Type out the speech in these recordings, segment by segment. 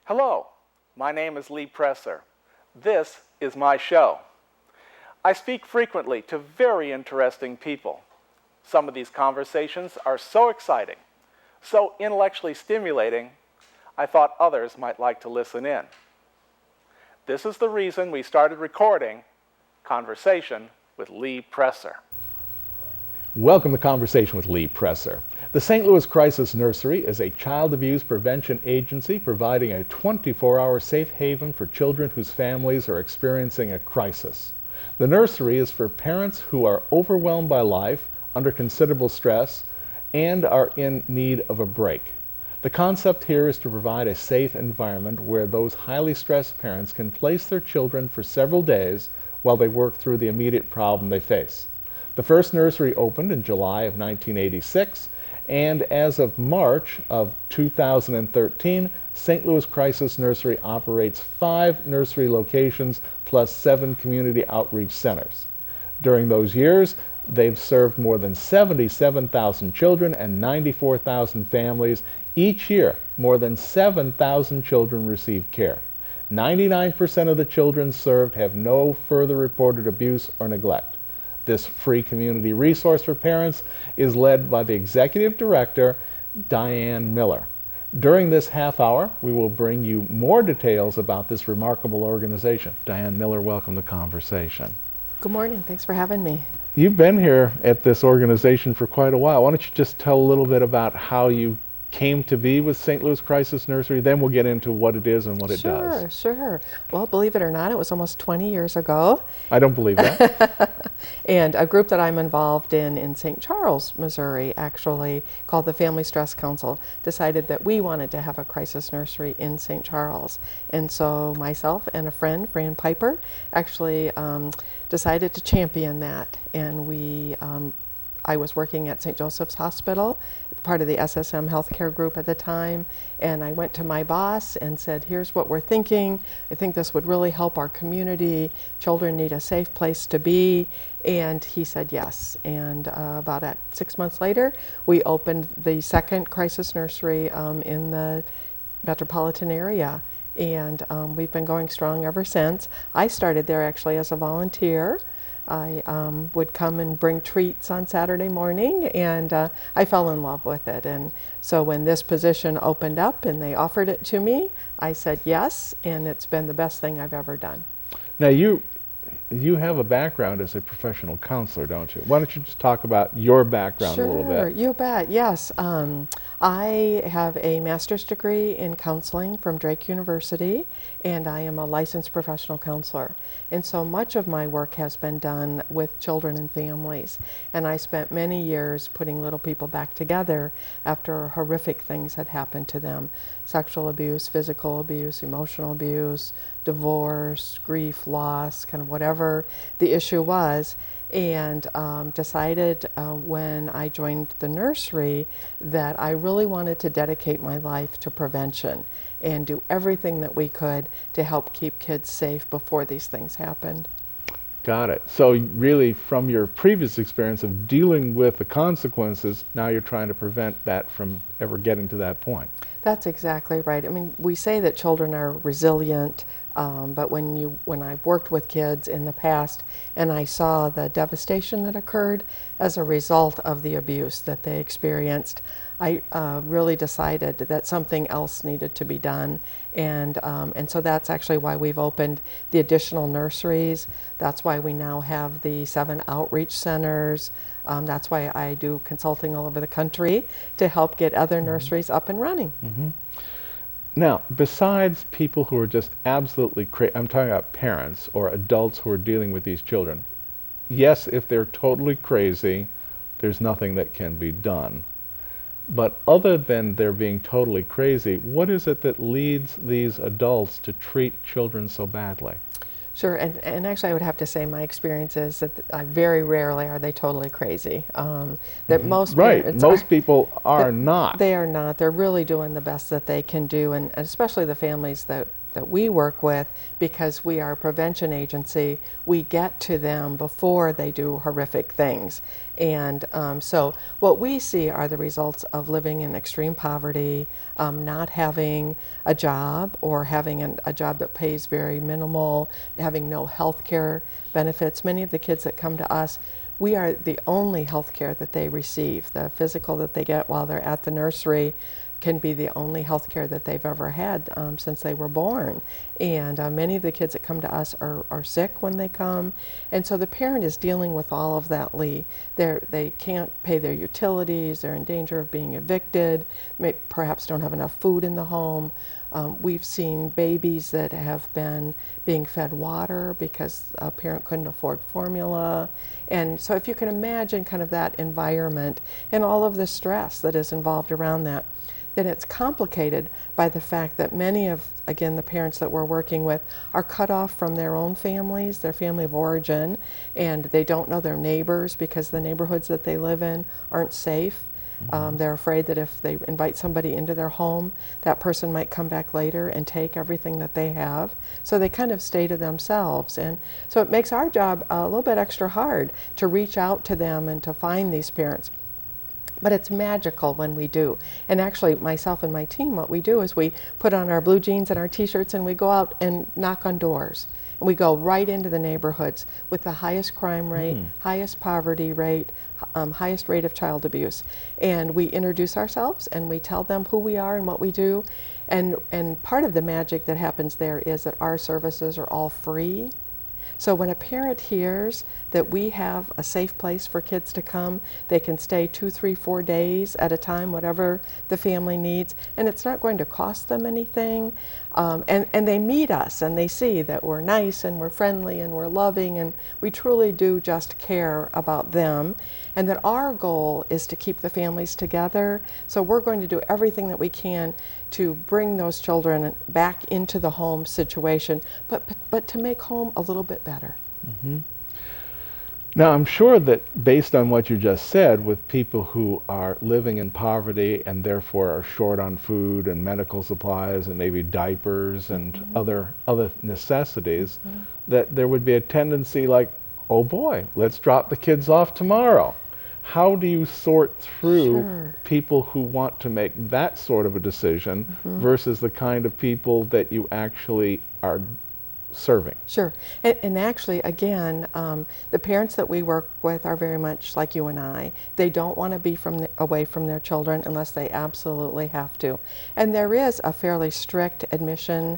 Hello, my name is Lee Presser. This is my show. I speak frequently to very interesting people. Some of these conversations are so exciting, so intellectually stimulating, I thought others might like to listen in. This is the reason we started recording Conversation with Lee Presser. Welcome to Conversation with Lee Presser. The Saint Louis Crisis Nursery is a child abuse prevention agency providing a 24-hour safe haven for children whose families are experiencing a crisis. The nursery is for parents who are overwhelmed by life, under considerable stress, and are in need of a break. The concept here is to provide a safe environment where those highly stressed parents can place their children for several days while they work through the immediate problem they face. The first nursery opened in July of 1986, and as of March of 2013, St. Louis Crisis Nursery operates 5 nursery locations plus 7 community outreach centers. During those years, they've served more than 77,000 children and 94,000 families. Each year, more than 7,000 children receive care. 99% of the children served have no further reported abuse or neglect. This free community resource for parents is led by the Executive Director DiAnne Miller. During this half hour, we will bring you more details about this remarkable organization. Diane Miller, welcome to Conversation. Good morning. Thanks for having me. You've been here at this organization for quite a while. Why don't you just tell a little bit about how you came to be with St. Louis Crisis Nursery, then we'll get into what it is and what it does. Sure. Well, believe it or not, it was almost 20 years ago. I don't believe that. And a group that I'm involved in St. Charles, Missouri, actually, called the Family Stress Council, decided that we wanted to have a crisis nursery in St. Charles. And so myself and a friend, Fran Piper, actually decided to champion that. And I was working at St. Joseph's Hospital, part of the SSM healthcare group at the time, and I went to my boss and said, here's what we're thinking. I think this would really help our community. Children need a safe place to be. And he said yes. And about 6 months later, we opened the second crisis nursery in the metropolitan area. And we've been going strong ever since. I started there actually as a volunteer. I would come and bring treats on Saturday morning, and I fell in love with it. And so when this position opened up and they offered it to me, I said yes, and it's been the best thing I've ever done. Now you have a background as a professional counselor, don't you? Why don't you just talk about your background a little bit? Sure, you bet, yes. I have a master's degree in counseling from Drake University, and I am a licensed professional counselor. And so much of my work has been done with children and families. And I spent many years putting little people back together after horrific things had happened to them. Sexual abuse, physical abuse, emotional abuse, divorce, grief, loss, kind of whatever the issue was. And decided when I joined the nursery that I really wanted to dedicate my life to prevention and do everything that we could to help keep kids safe before these things happened. Got it. So really from your previous experience of dealing with the consequences, now you're trying to prevent that from ever getting to that point. That's exactly right. I mean, we say that children are resilient, but when I've worked with kids in the past and I saw the devastation that occurred as a result of the abuse that they experienced, I really decided that something else needed to be done. And so that's actually why we've opened the additional nurseries. That's why we now have the 7 outreach centers. That's why I do consulting all over the country to help get other nurseries up and running. Mm-hmm. Now, besides people who are just absolutely crazy, I'm talking about parents or adults who are dealing with these children. Yes, if they're totally crazy, there's nothing that can be done. But other than their being totally crazy, what is it that leads these adults to treat children so badly? Sure, and actually I would have to say my experience is that very rarely are they totally crazy. That most parents most people are not. They are not. They're really doing the best that they can do, and especially the families that that we work with, because we are a prevention agency, we get to them before they do horrific things. And so what we see are the results of living in extreme poverty, not having a job, or having a job that pays very minimal, having no health care benefits. Many of the kids that come to us, we are the only health care that they receive. The physical that they get while they're at the nursery can be the only health care that they've ever had since they were born. And many of the kids that come to us are sick when they come. And so the parent is dealing with all of that, Lee. They can't pay their utilities, they're in danger of being evicted, perhaps don't have enough food in the home. We've seen babies that have been being fed water because a parent couldn't afford formula. And so if you can imagine kind of that environment and all of the stress that is involved around that, then it's complicated by the fact that many of, again, the parents that we're working with are cut off from their own families, their family of origin, and they don't know their neighbors because the neighborhoods that they live in aren't safe. They're afraid that if they invite somebody into their home, that person might come back later and take everything that they have. So they kind of stay to themselves. And so it makes our job a little bit extra hard to reach out to them and to find these parents. But it's magical when we do. And actually, myself and my team, what we do is we put on our blue jeans and our t-shirts and we go out and knock on doors. And we go right into the neighborhoods with the highest crime rate, highest poverty rate, highest rate of child abuse. And we introduce ourselves and we tell them who we are and what we do. And part of the magic that happens there is that our services are all free. So when a parent hears that we have a safe place for kids to come, they can stay 2, 3, 4 days at a time, whatever the family needs, and it's not going to cost them anything. And they meet us and they see that we're nice and we're friendly and we're loving and we truly do just care about them, and that our goal is to keep the families together. So we're going to do everything that we can to bring those children back into the home situation, but to make home a little bit better. Now, I'm sure that based on what you just said, with people who are living in poverty and therefore are short on food and medical supplies and maybe diapers and other necessities, that there would be a tendency like, oh boy, let's drop the kids off tomorrow. How do you sort through people who want to make that sort of a decision versus the kind of people that you actually are serving? Sure. And actually, again, the parents that we work with are very much like you and I. They don't want to be away from their children unless they absolutely have to. And there is a fairly strict admission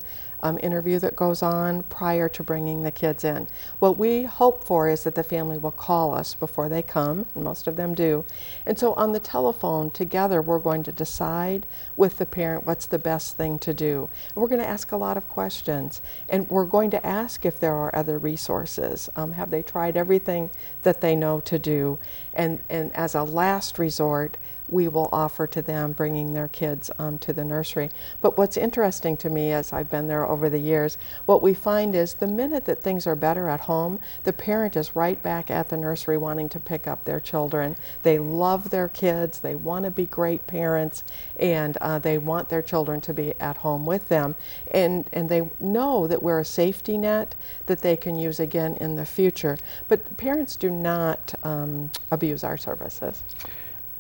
interview that goes on prior to bringing the kids in. What we hope for is that the family will call us before they come, and most of them do. And so on the telephone together, we're going to decide with the parent what's the best thing to do. And we're going to ask a lot of questions, and we're going to ask if there are other resources. Have they tried everything that they know to do? And as a last resort, we will offer to them bringing their kids to the nursery. But what's interesting to me, as I've been there over the years, what we find is the minute that things are better at home, the parent is right back at the nursery wanting to pick up their children. They love their kids, they want to be great parents, and they want their children to be at home with them. And they know that we're a safety net that they can use again in the future. But parents do not abuse our services.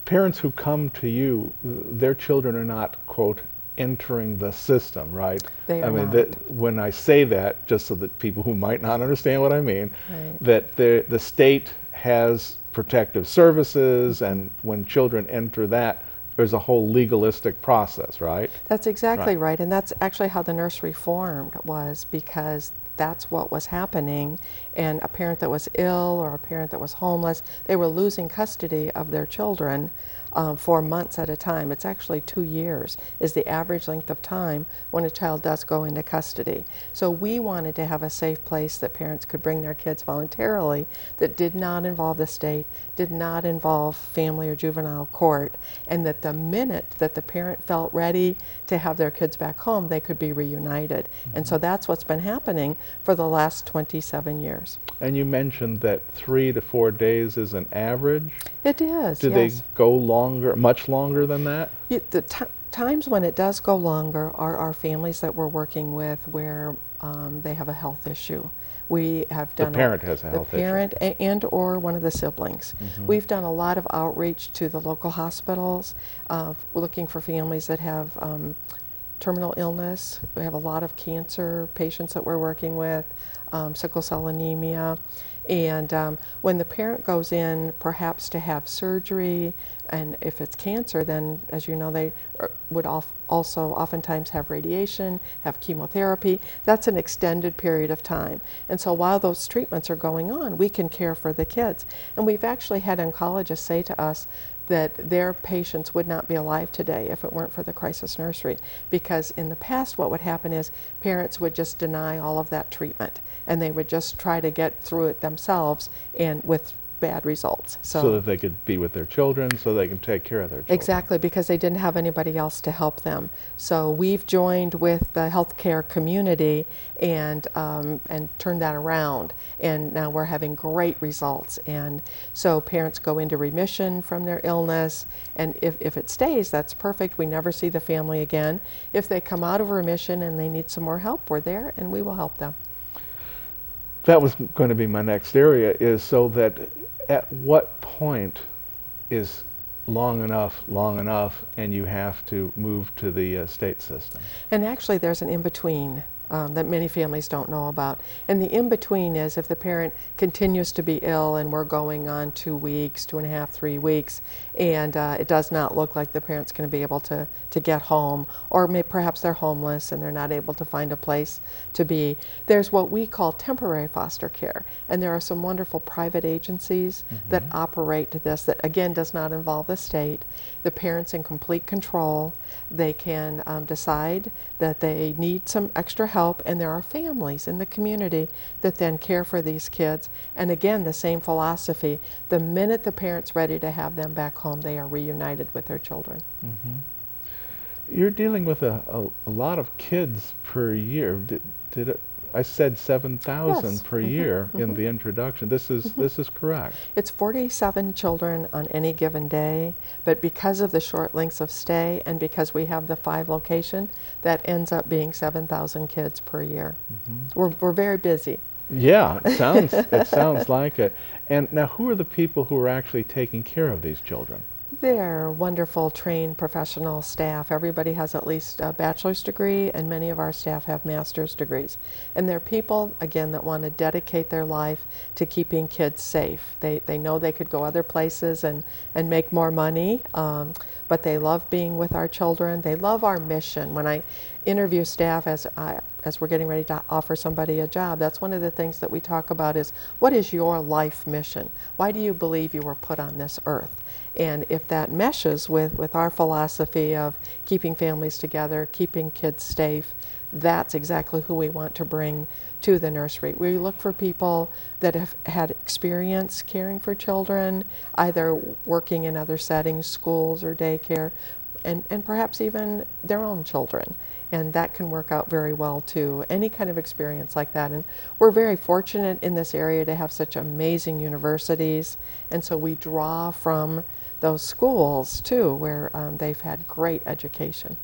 Parents who come to you, their children are not, quote, entering the system, right? They are not. When I say that, just so that people who might not understand what I mean, that the state has protective services, and when children enter that, there's a whole legalistic process, right? That's exactly right. And that's actually how the nursery formed, was because that's what was happening, and a parent that was ill or a parent that was homeless, they were losing custody of their children for months at a time. It's actually 2 years is the average length of time when a child does go into custody. So we wanted to have a safe place that parents could bring their kids voluntarily, that did not involve the state, did not involve family or juvenile court, and that the minute that the parent felt ready to have their kids back home, they could be reunited. And so that's what's been happening for the last 27 years. And you mentioned that 3 to 4 days is an average? It is, Do yes. they go longer, much longer than that? times when it does go longer are our families that we're working with where they have a health issue. We have done The parent has a health issue. The parent and or one of the siblings. We've done a lot of outreach to the local hospitals, looking for families that have terminal illness. We have a lot of cancer patients that we're working with, sickle cell anemia. And when the parent goes in perhaps to have surgery, and if it's cancer, then as you know, they would also oftentimes have radiation, have chemotherapy. That's an extended period of time. And so while those treatments are going on, we can care for the kids. And we've actually had oncologists say to us that their patients would not be alive today if it weren't for the crisis nursery. Because in the past, what would happen is parents would just deny all of that treatment, and they would just try to get through it themselves, and with bad results. So that they could be with their children, so they can take care of their children. Exactly, because they didn't have anybody else to help them. So we've joined with the healthcare community and turned that around, and now we're having great results. And so parents go into remission from their illness, and if it stays, that's perfect. We never see the family again. If they come out of remission and they need some more help, we're there and we will help them. That was going to be my next area, is so that at what point is long enough, and you have to move to the state system? And actually there's an in-between that many families don't know about. And the in-between is if the parent continues to be ill and we're going on 2 weeks, 2.5, 3 weeks, and it does not look like the parent's going to be able to get home, or perhaps they're homeless and they're not able to find a place to be. There's what we call temporary foster care, and there are some wonderful private agencies that operate this that again does not involve the state. The parent's in complete control. They can decide that they need some extra help, and there are families in the community that then care for these kids. And again, the same philosophy. The minute the parent's ready to have them back home, they are reunited with their children. You're dealing with a lot of kids per year. I said 7,000 Yes. per year in the introduction. This is correct. It's 47 children on any given day, but because of the short lengths of stay and because we have the 5 location, that ends up being 7,000 kids per year. We're very busy. Yeah, it sounds like it. And now, who are the people who are actually taking care of these children? They're wonderful, trained professional staff. Everybody has at least a bachelor's degree, and many of our staff have master's degrees. And they're people, again, that want to dedicate their life to keeping kids safe. They know they could go other places and make more money, but they love being with our children. They love our mission. When I interview staff as we're getting ready to offer somebody a job, that's one of the things that we talk about is, what is your life mission? Why do you believe you were put on this earth? And if that meshes with our philosophy of keeping families together, keeping kids safe, that's exactly who we want to bring to the nursery. We look for people that have had experience caring for children, either working in other settings, schools or daycare, and perhaps even their own children. And that can work out very well too, any kind of experience like that. And we're very fortunate in this area to have such amazing universities, and so we draw from those schools too, where they've had great education.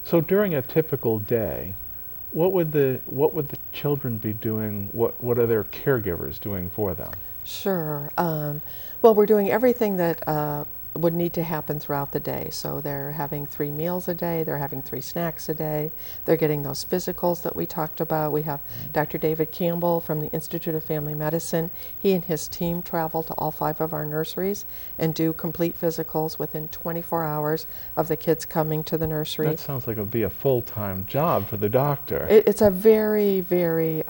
So during a typical day, what would the children be doing? What are their caregivers doing for them? Sure. Well, we're doing everything that would need to happen throughout the day. So they're having 3 meals a day, they're having 3 snacks a day, they're getting those physicals that we talked about. We have Dr. David Campbell from the Institute of Family Medicine. He and his team travel to all 5 of our nurseries and do complete physicals within 24 hours of the kids coming to the nursery. That sounds like it would be a full-time job for the doctor. It's a very, very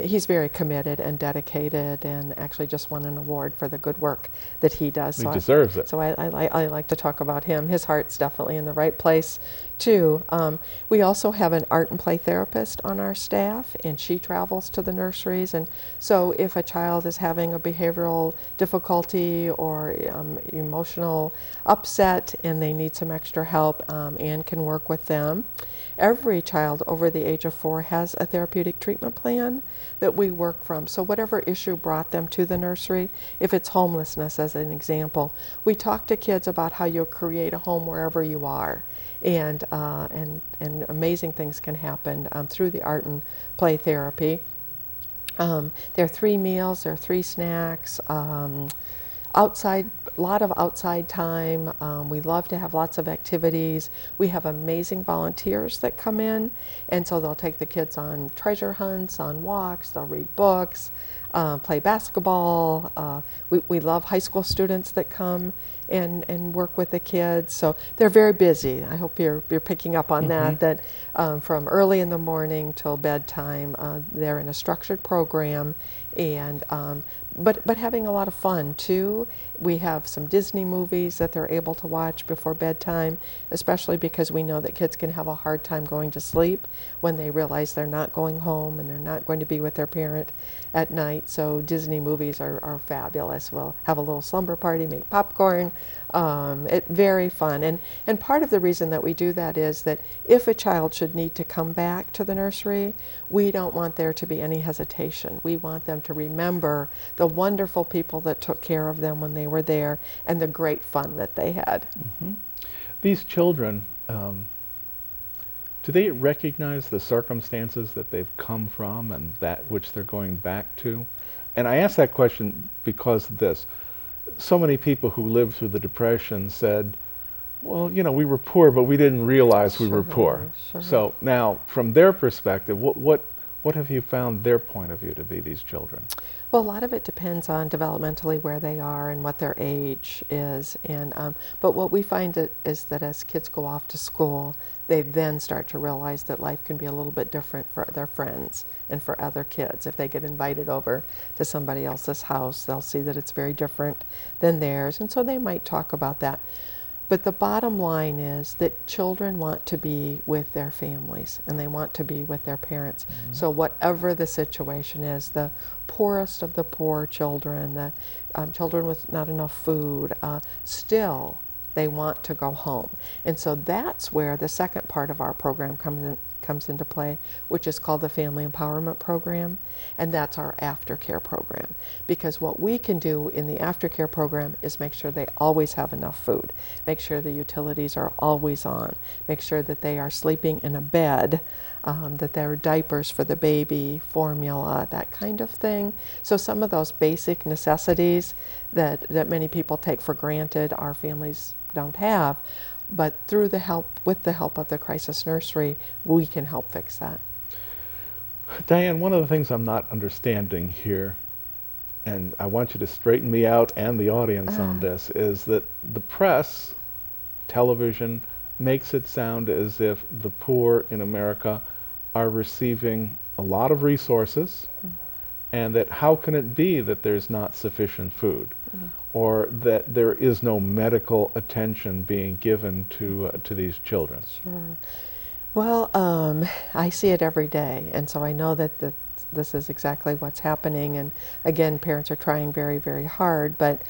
he's very committed and dedicated, and actually just won an award for the good work that he does. He deserves it. So I like to talk about him. His heart's definitely in the right place too. We also have an art and play therapist on our staff, and she travels to the nurseries. And so if a child is having a behavioral difficulty or emotional upset and they need some extra help, Anne can work with them. Every child over the age of 4 has a therapeutic treatment plan, that we work from. So whatever issue brought them to the nursery, if it's homelessness as an example, we talk to kids about how you'll create a home wherever you are. And amazing things can happen through the art and play therapy. There are 3 meals, there are 3 snacks, outside, a lot of outside time. We love to have lots of activities. We have amazing volunteers that come in, and so they'll take the kids on treasure hunts, on walks, they'll read books, play basketball. We love high school students that come and work with the kids. So they're very busy. I hope you're picking up on that from early in the morning till bedtime, they're in a structured program, and but having a lot of fun too. We have some Disney movies that they're able to watch before bedtime, especially because we know that kids can have a hard time going to sleep when they realize they're not going home and they're not going to be with their parent at night. So Disney movies are fabulous. We'll have a little slumber party, make popcorn. It's very fun. And part of the reason that we do that is that if a child should need to come back to the nursery, we don't want there to be any hesitation. We want them to remember the wonderful people that took care of them when they were there and the great fun that they had. These children, do they recognize the circumstances that they've come from and that which they're going back to? And I ask that question because of this. So many people who lived through the Depression said, well, you know, we were poor, but we didn't realize we were poor. So now, from their perspective, what have you found their point of view to be, these children? Well, a lot of it depends on developmentally where they are and what their age is. And but what we find is that as kids go off to school, they then start to realize that life can be a little bit different for their friends and for other kids. If they get invited over to somebody else's house, they'll see that it's very different than theirs. And so they might talk about that. But the bottom line is that children want to be with their families and they want to be with their parents. So whatever the situation is, the poorest of the poor children, the children with not enough food, still they want to go home. And so that's where the second part of our program comes into play, which is called the Family Empowerment Program, and that's our aftercare program. Because what we can do in the aftercare program is make sure they always have enough food, make sure the utilities are always on, make sure that they are sleeping in a bed, that there are diapers for the baby, formula, that kind of thing. So some of those basic necessities that many people take for granted, our families don't have. But with the help of the Crisis Nursery, we can help fix that. Diane, one of the things I'm not understanding here, and I want you to straighten me out and the audience on this, is that the press, television, makes it sound as if the poor in America are receiving a lot of resources, and that how can it be that there's not sufficient food? Or that there is no medical attention being given to these children? Sure. Well, I see it every day, and so I know that this is exactly what's happening. And again, parents are trying very, very hard, but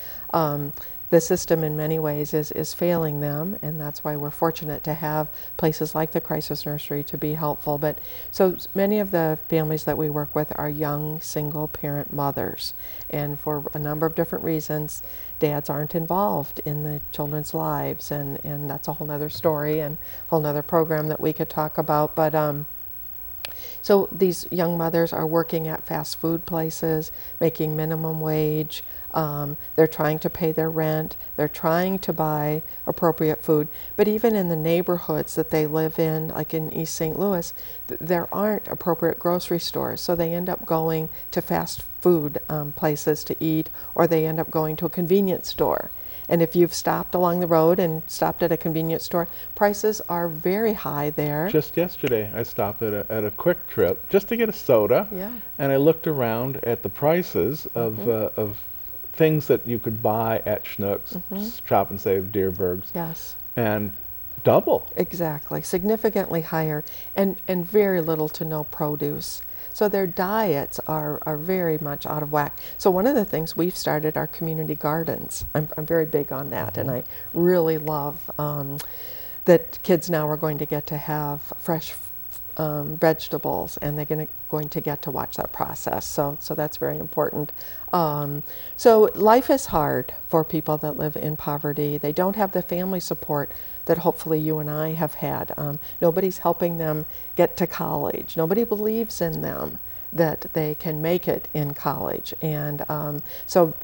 the system in many ways is failing them, and that's why we're fortunate to have places like the Crisis Nursery to be helpful. But so many of the families that we work with are young single parent mothers, and for a number of different reasons dads aren't involved in the children's lives, and that's a whole nother story and a whole nother program that we could talk about. But so these young mothers are working at fast food places, making minimum wage. They're trying to pay their rent. They're trying to buy appropriate food. But even in the neighborhoods that they live in, like in East St. Louis, there aren't appropriate grocery stores. So they end up going to fast food places to eat, or they end up going to a convenience store. And if you've stopped along the road and stopped at a convenience store, prices are very high there. Just yesterday, I stopped at a Quick Trip just to get a soda, and I looked around at the prices of things that you could buy at Schnucks, Shop and Save, Deerberg's, and double. Exactly, significantly higher, and very little to no produce. So their diets are very much out of whack. So one of the things we've started are community gardens. I'm very big on that, and I really love that kids now are going to get to have fresh vegetables, and they're going to get to watch that process. So that's very important. So life is hard for people that live in poverty. They don't have the family support that hopefully you and I have had. Nobody's helping them get to college. Nobody believes in them that they can make it in college. And so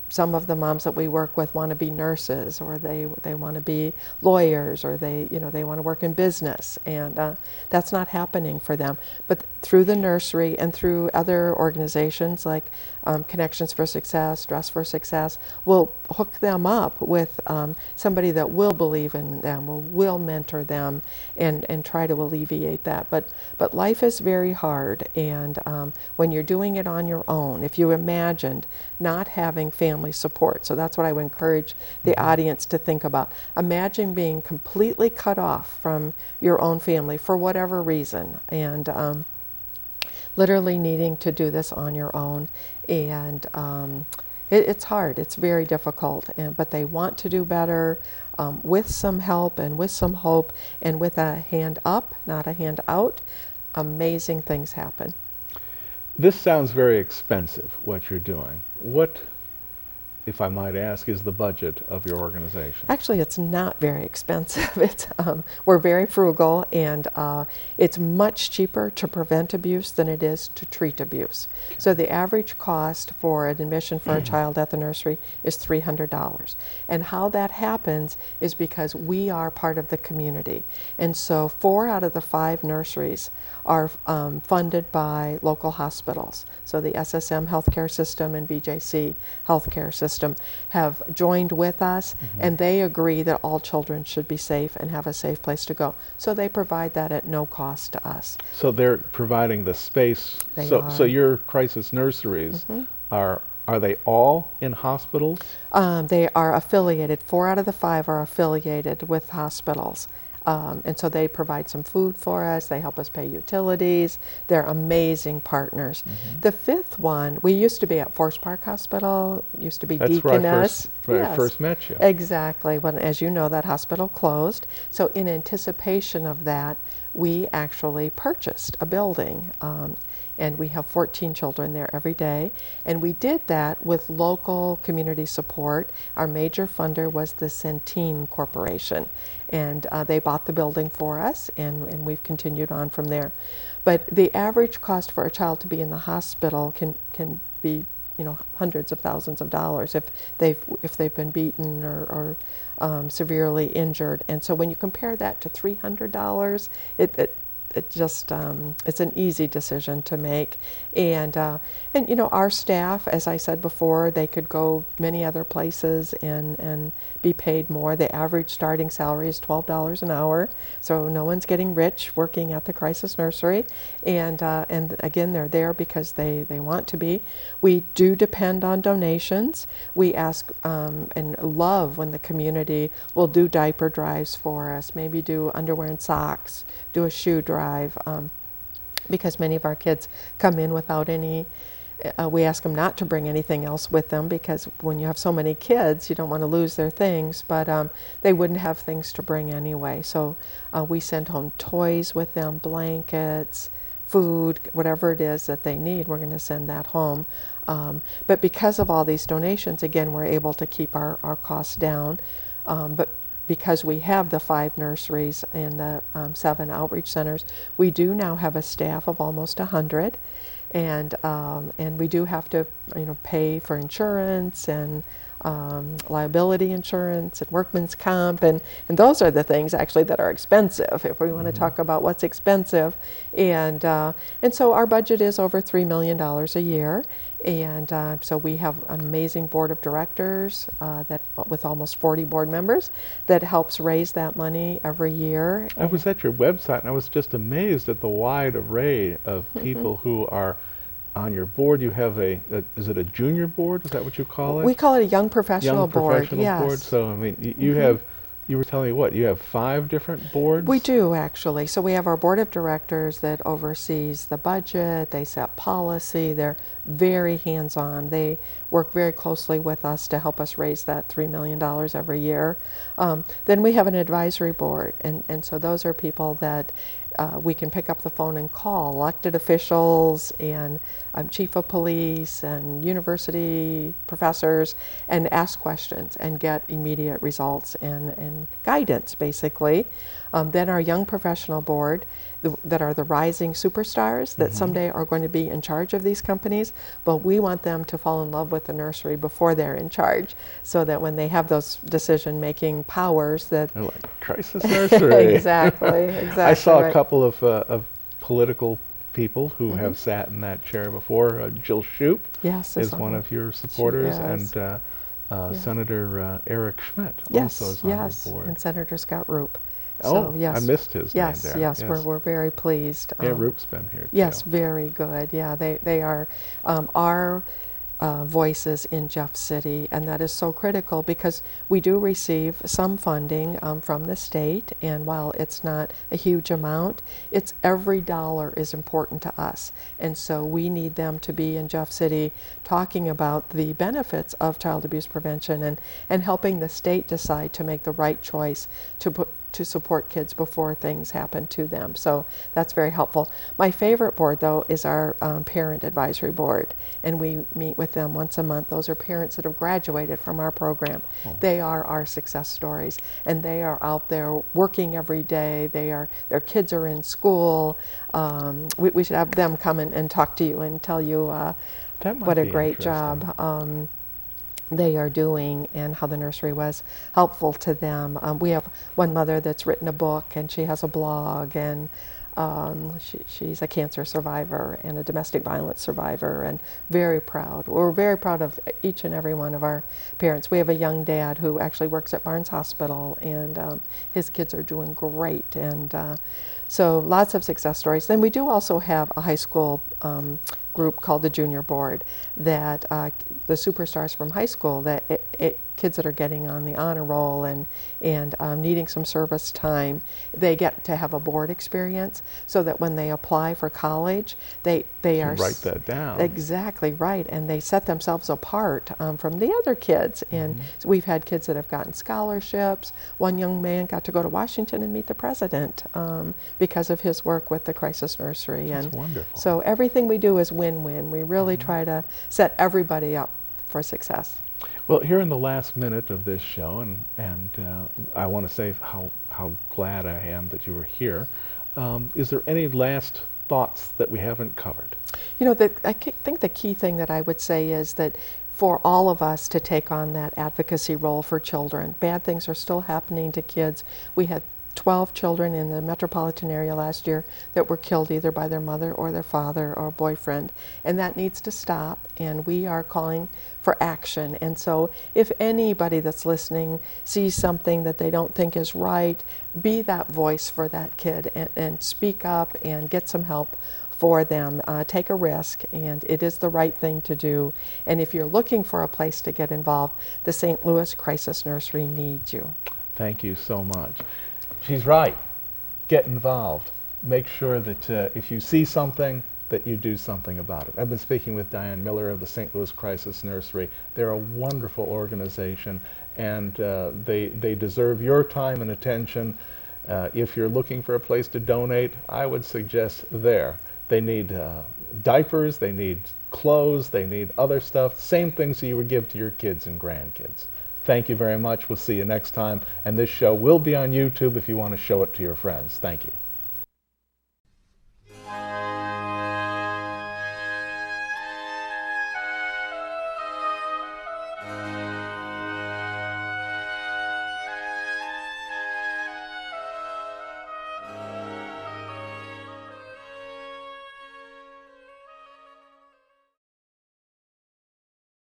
some of the moms that we work with want to be nurses, or they want to be lawyers, or they want to work in business, and that's not happening for them. But through the nursery and through other organizations like Connections for Success, Dress for Success, we'll hook them up with somebody that will believe in them, will mentor them, and try to alleviate that. But life is very hard, and when you're doing it on your own, if you imagined not having family support, so that's what I would encourage the audience to think about. Imagine being completely cut off from your own family for whatever reason, and literally needing to do this on your own. And it's hard, it's very difficult, but they want to do better with some help and with some hope and with a hand up, not a hand out. Amazing things happen. This sounds very expensive, what you're doing. What, if I might ask, is the budget of your organization? Actually, it's not very expensive. It's, we're very frugal, and it's much cheaper to prevent abuse than it is to treat abuse. Okay. So the average cost for an admission for a child at the nursery is $300. And how that happens is because we are part of the community. And so 4 out of the 5 nurseries are funded by local hospitals. So the SSM healthcare system and BJC healthcare system have joined with us, and they agree that all children should be safe and have a safe place to go. So they provide that at no cost to us. So they're providing the space. So your crisis nurseries are they all in hospitals? They are affiliated. 4 out of the 5 are affiliated with hospitals. And so they provide some food for us, they help us pay utilities, they're amazing partners. The 5th one, we used to be at Forest Park Hospital, used to be That's Deaconess. Where I first met you. Exactly, well, as you know, that hospital closed. So in anticipation of that, we actually purchased a building. And we have 14 children there every day. And we did that with local community support. Our major funder was the Centene Corporation. And they bought the building for us, and we've continued on from there. But the average cost for a child to be in the hospital can be, hundreds of thousands of dollars if they've been beaten or severely injured. And so when you compare that to $300, it just it's an easy decision to make, and our staff, as I said before, they could go many other places and be paid more. The average starting salary is $12 an hour, so no one's getting rich working at the crisis nursery, and again, they're there because they want to be. We do depend on donations. We ask and love when the community will do diaper drives for us, maybe do underwear and socks, do a shoe drive, because many of our kids come in without any, we ask them not to bring anything else with them, because when you have so many kids, you don't want to lose their things, but they wouldn't have things to bring anyway. So we send home toys with them, blankets, food, whatever it is that they need, we're going to send that home. But because of all these donations, again, we're able to keep our costs down. But because we have the 5 nurseries and the 7 outreach centers, we do now have a staff of almost 100, and we do have to pay for insurance and liability insurance and workman's comp, and those are the things actually that are expensive if we want to talk about what's expensive, and so our budget is over $3 million a year. And so we have an amazing board of directors that, with almost 40 board members, that helps raise that money every year. I was at your website and I was just amazed at the wide array of people who are on your board. You have is it a junior board? Is that what you call it? We call it a young professional board. Young professional board. So I mean, you were telling me what? You have 5 different boards? We do, actually. So we have our board of directors that oversees the budget, they set policy, they're very hands-on. They work very closely with us to help us raise that $3 million every year. Then we have an advisory board, and so those are people that we can pick up the phone and call elected officials and chief of police and university professors and ask questions and get immediate results and guidance, basically. Then our young professional board, that are the rising superstars that someday are going to be in charge of these companies, but we want them to fall in love with the nursery before they're in charge, so that when they have those decision-making powers that... I like Crisis Nursery. Exactly. I saw right. a couple of political people who have sat in that chair before. Jill Shoup is one of your supporters, and Senator Eric Schmidt also is on your board. And Senator Scott Roop. Oh, so, yes. I missed his name there. Yes, we're very pleased. Yeah, Roop's been here too. Yes, very good. Yeah, they are our voices in Jeff City, and that is so critical because we do receive some funding from the state, and while it's not a huge amount, it's every dollar is important to us, and so we need them to be in Jeff City talking about the benefits of child abuse prevention and helping the state decide to make the right choice to support kids before things happen to them. So that's very helpful. My favorite board, though, is our parent advisory board, and we meet with them once a month. Those are parents that have graduated from our program. Oh. They are our success stories, and they are out there working every day. Their kids are in school. We should have them come and talk to you and tell you what a great job they are doing and how the nursery was helpful to them. We have one mother that's written a book, and she has a blog, and she's a cancer survivor and a domestic violence survivor, and very proud. We're very proud of each and every one of our parents. We have a young dad who actually works at Barnes Hospital, and his kids are doing great, and so lots of success stories. Then we do also have a high school group called the Junior Board, that the superstars from high school, that kids that are getting on the honor roll and needing some service time, they get to have a board experience, so that when they apply for college, they are write that down. Exactly right, and they set themselves apart from the other kids. And so we've had kids that have gotten scholarships. One young man got to go to Washington and meet the president because of his work with the Crisis Nursery. That's wonderful. So everything we do is win-win. We really try to set everybody up for success. Well, here in the last minute of this show, and I want to say how glad I am that you were here. Is there any last thoughts that we haven't covered? You know, I think the key thing that I would say is that for all of us to take on that advocacy role for children. Bad things are still happening to kids. We had 12 children in the metropolitan area last year that were killed either by their mother or their father or boyfriend, and that needs to stop, and we are calling for action. And so if anybody that's listening sees something that they don't think is right, be that voice for that kid and speak up and get some help for them. Take a risk, and it is the right thing to do. And if you're looking for a place to get involved, the St. Louis Crisis Nursery needs you. Thank you so much. She's right. Get involved. Make sure that if you see something, that you do something about it. I've been speaking with Diane Miller of the St. Louis Crisis Nursery. They're a wonderful organization, and they deserve your time and attention. If you're looking for a place to donate, I would suggest there. They need diapers, they need clothes, they need other stuff, same things you would give to your kids and grandkids. Thank you very much. We'll see you next time. And this show will be on YouTube if you want to show it to your friends. Thank you.